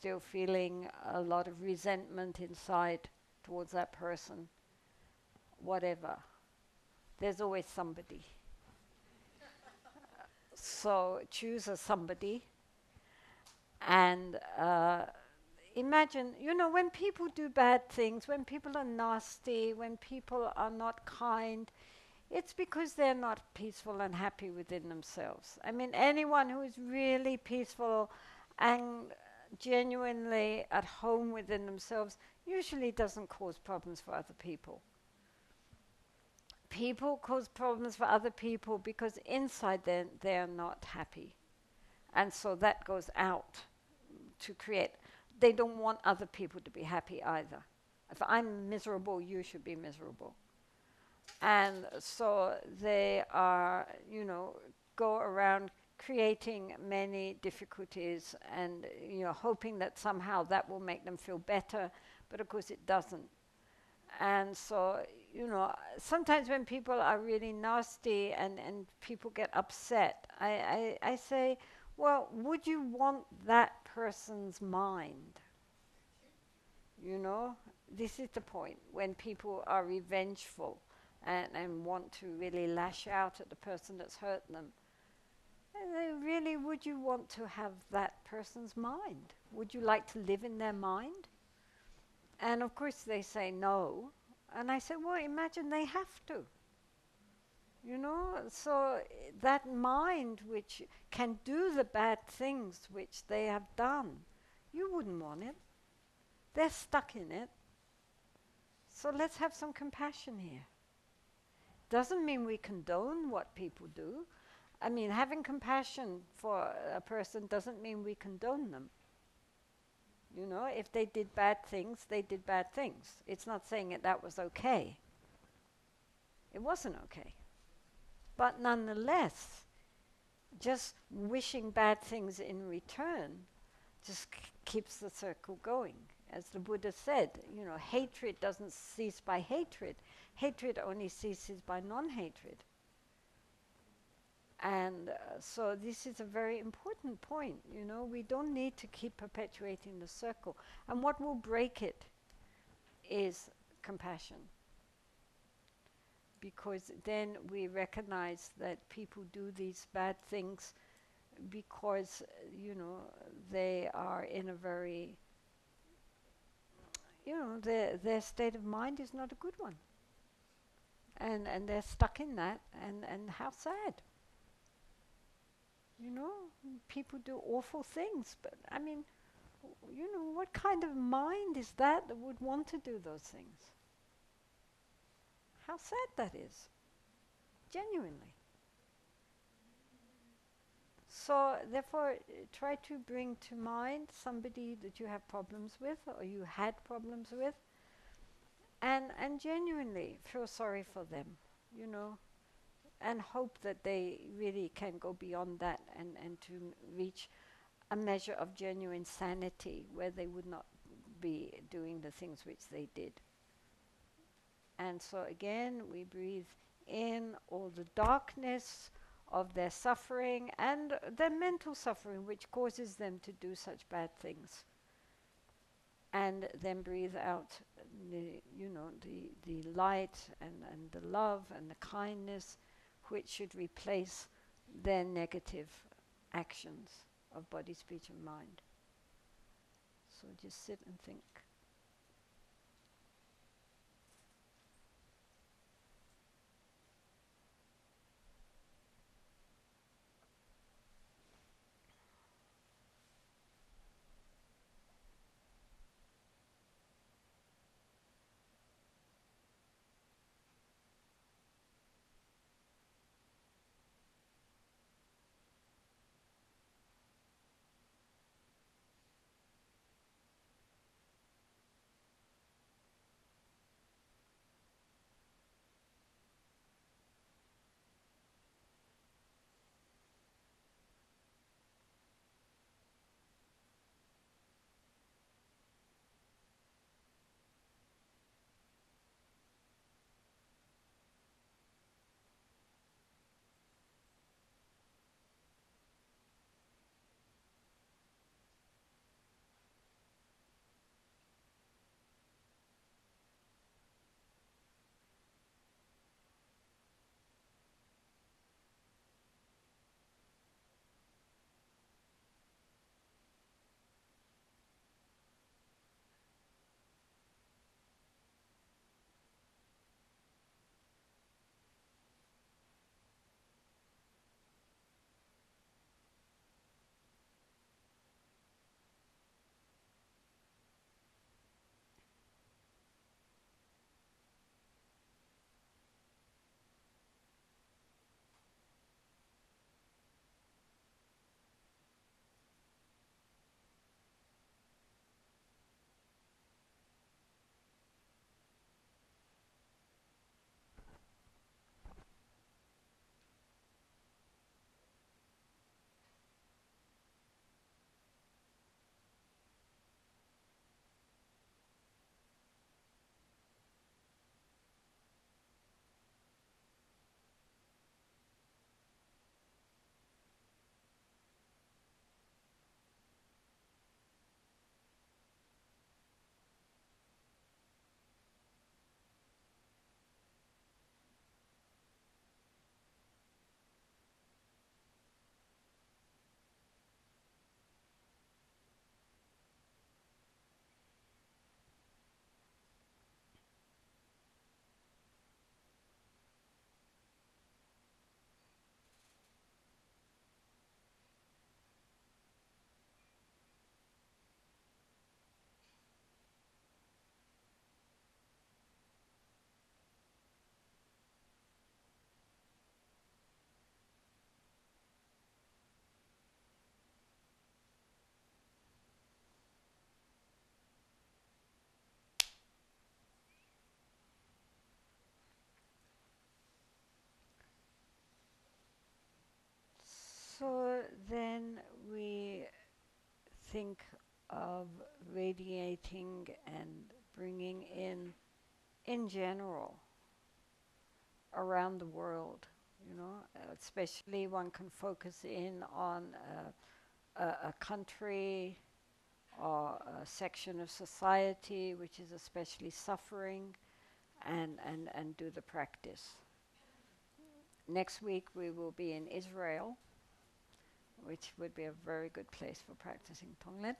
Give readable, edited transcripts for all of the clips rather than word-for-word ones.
still feeling a lot of resentment inside towards that person, whatever. There's always somebody. So choose a somebody and imagine, when people do bad things, when people are nasty, when people are not kind, it's because they're not peaceful and happy within themselves. I mean, anyone who is really peaceful and genuinely at home within themselves usually doesn't cause problems for other people. People cause problems for other people because inside they're not happy. And so that goes out to create. They don't want other people to be happy either. If I'm miserable, you should be miserable. And so they are, go around creating many difficulties and, hoping that somehow that will make them feel better. But of course it doesn't. And so, sometimes when people are really nasty and people get upset, I say, well, would you want that person's mind? This is the point when people are revengeful and want to really lash out at the person that's hurt them. And they really, would you want to have that person's mind? Would you like to live in their mind? And of course they say no. And I say, well, imagine they have to. So that mind which can do the bad things which they have done, you wouldn't want it. They're stuck in it. So let's have some compassion here. Doesn't mean we condone what people do. I mean, having compassion for a person doesn't mean we condone them. If they did bad things, they did bad things. It's not saying that was okay. It wasn't okay. But nonetheless, just wishing bad things in return just keeps the circle going. As the Buddha said, hatred doesn't cease by hatred. Hatred only ceases by non-hatred. And so this is a very important point. We don't need to keep perpetuating the circle. And what will break it is compassion. Because then we recognize that people do these bad things because, they are in a very, their state of mind is not a good one. And they're stuck in that, and how sad. People do awful things, but I mean, what kind of mind is that would want to do those things? How sad that is, genuinely. So therefore, try to bring to mind somebody that you have problems with or you had problems with, and genuinely feel sorry for them, and hope that they really can go beyond that and to reach a measure of genuine sanity where they would not be doing the things which they did. And so again, we breathe in all the darkness of their suffering and their mental suffering which causes them to do such bad things. And then breathe out the light and the love and the kindness which should replace their negative actions of body, speech and mind. So just sit and think. then we think of radiating and bringing in general, around the world, especially one can focus in on a country or a section of society which is especially suffering, and do the practice. Next week we will be in Israel, which would be a very good place for practicing Tonglen.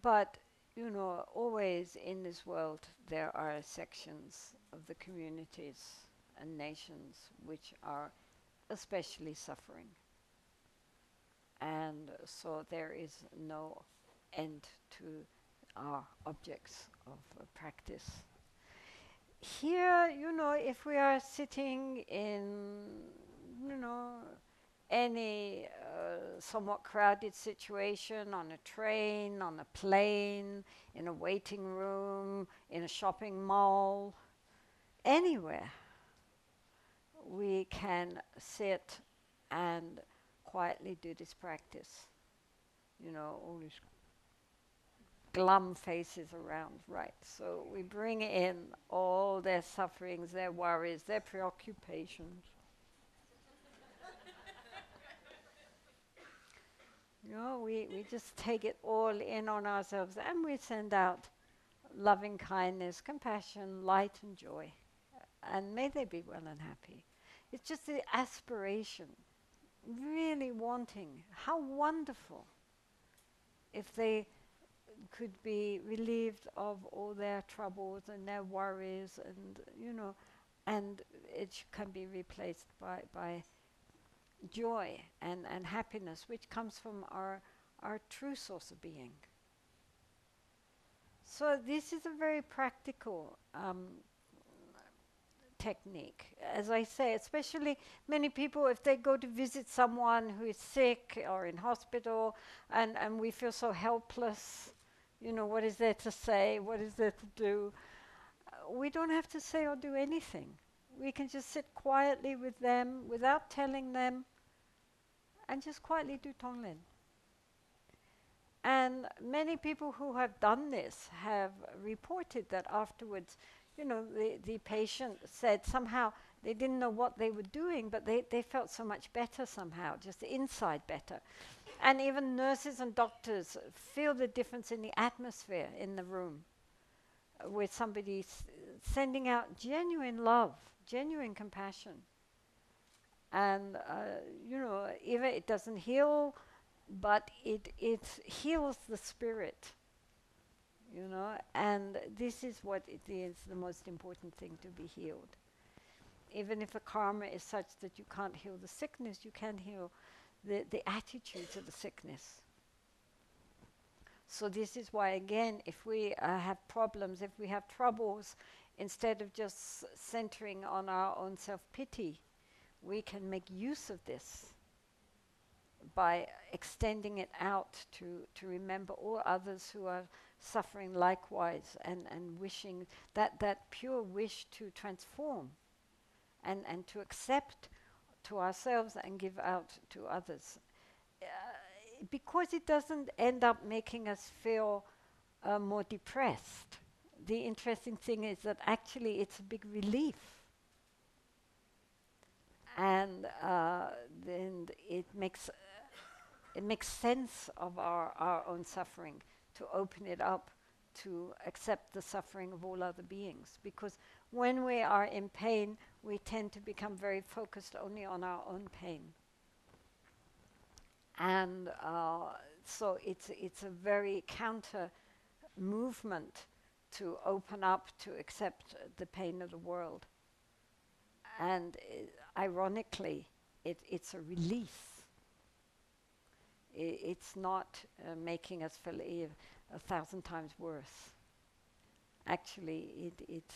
But, always in this world there are sections of the communities and nations which are especially suffering. And so there is no end to our objects of practice. Here, if we are sitting in, any somewhat crowded situation, on a train, on a plane, in a waiting room, in a shopping mall, anywhere, we can sit and quietly do this practice. All these glum faces around, right? So we bring in all their sufferings, their worries, their preoccupations. We just take it all in on ourselves, and we send out loving kindness, compassion, light and joy. And may they be well and happy. It's just the aspiration, really wanting. How wonderful if they could be relieved of all their troubles and their worries, and it can be replaced by joy and happiness, which comes from our true source of being. So this is a very practical technique. As I say, especially many people, if they go to visit someone who is sick or in hospital, and we feel so helpless, what is there to say? What is there to do? We don't have to say or do anything. We can just sit quietly with them without telling them, and just quietly do Tonglen. And many people who have done this have reported that afterwards, the patient said somehow they didn't know what they were doing, but they felt so much better somehow, just inside better. And even nurses and doctors feel the difference in the atmosphere in the room, with somebody sending out genuine love, genuine compassion. And, even it doesn't heal, but it heals the spirit, and this is what it is, the most important thing, to be healed. Even if the karma is such that you can't heal the sickness, you can heal the attitude to the sickness. So this is why, again, if we have problems, if we have troubles, instead of just centering on our own self-pity, we can make use of this by extending it out to remember all others who are suffering likewise, and wishing that pure wish to transform and to accept to ourselves and give out to others. Because it doesn't end up making us feel more depressed. The interesting thing is that actually it's a big relief. And then it makes sense of our own suffering, to open it up to accept the suffering of all other beings. Because when we are in pain, we tend to become very focused only on our own pain. And so it's a very counter movement to open up to accept the pain of the world. And ironically, it's a release. It's not making us feel 1,000 times worse. Actually, it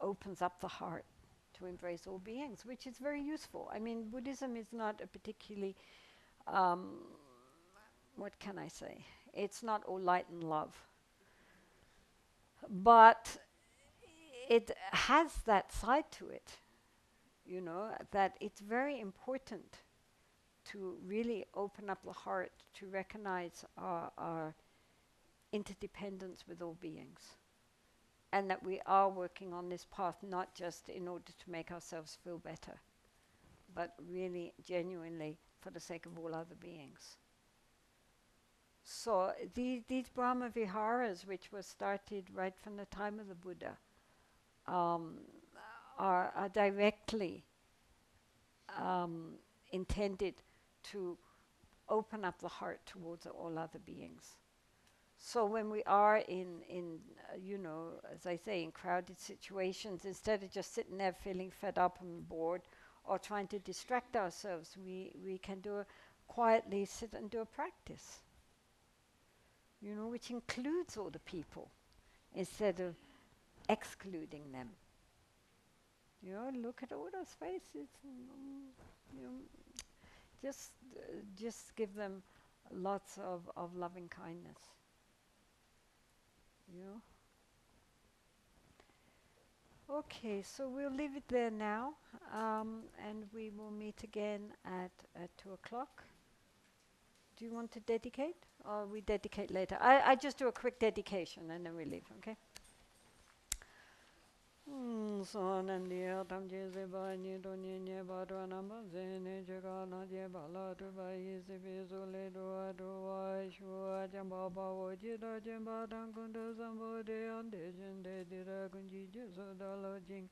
opens up the heart to embrace all beings, which is very useful. I mean, Buddhism is not a particularly, what can I say? It's not all light and love. But it has that side to it. you know, that it's very important to really open up the heart to recognize our interdependence with all beings. And that we are working on this path not just in order to make ourselves feel better, but really genuinely for the sake of all other beings. So these Brahma Viharas, which were started right from the time of the Buddha, are directly intended to open up the heart towards all other beings. So when we are in you know, as I say, in crowded situations, instead of just sitting there feeling fed up and bored or trying to distract ourselves, we can quietly sit and do a practice, you know, which includes all the people instead of excluding them. You know, look at all those faces, you know, just give them lots of loving kindness. You know? Okay, so we'll leave it there now, and we will meet again at 2 o'clock. Do you want to dedicate, or we dedicate later? I just do a quick dedication and then we leave, okay? Sonandia tam jese ba ni do ni ne ba do na ba ze ne je ga na je ba la do ba yi se be zo le do a do wa shu a jam ba ba wo ji da jem ba dang kun do sam bo de an de jen de de ra kun ji je so da lo jing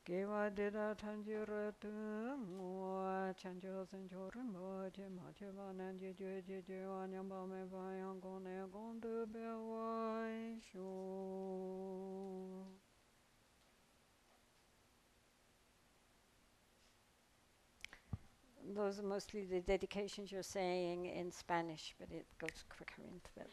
ke wa de da tan ji ra tu mo chan jo sen jo ren bo je ma je ba nan je je wa nyam ba me ba yang kon ne kon do be wa shu. Those are mostly the dedications you're saying in Spanish, but it goes quicker into them.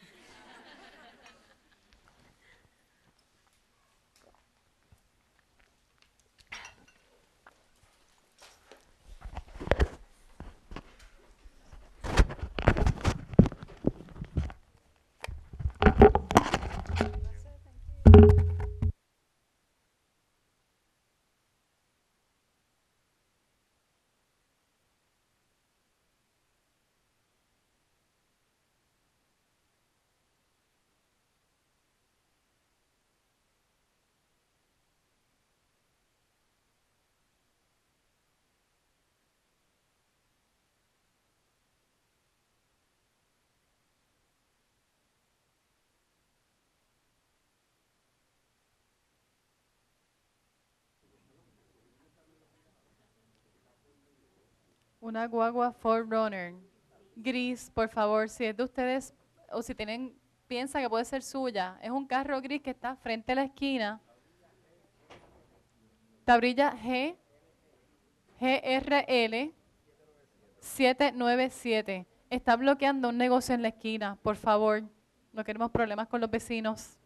Una guagua Ford Runner gris, por favor, si es de ustedes o si piensa que puede ser suya, es un carro gris que está frente a la esquina. Tablilla GRL 797. Está bloqueando un negocio en la esquina, por favor. No queremos problemas con los vecinos.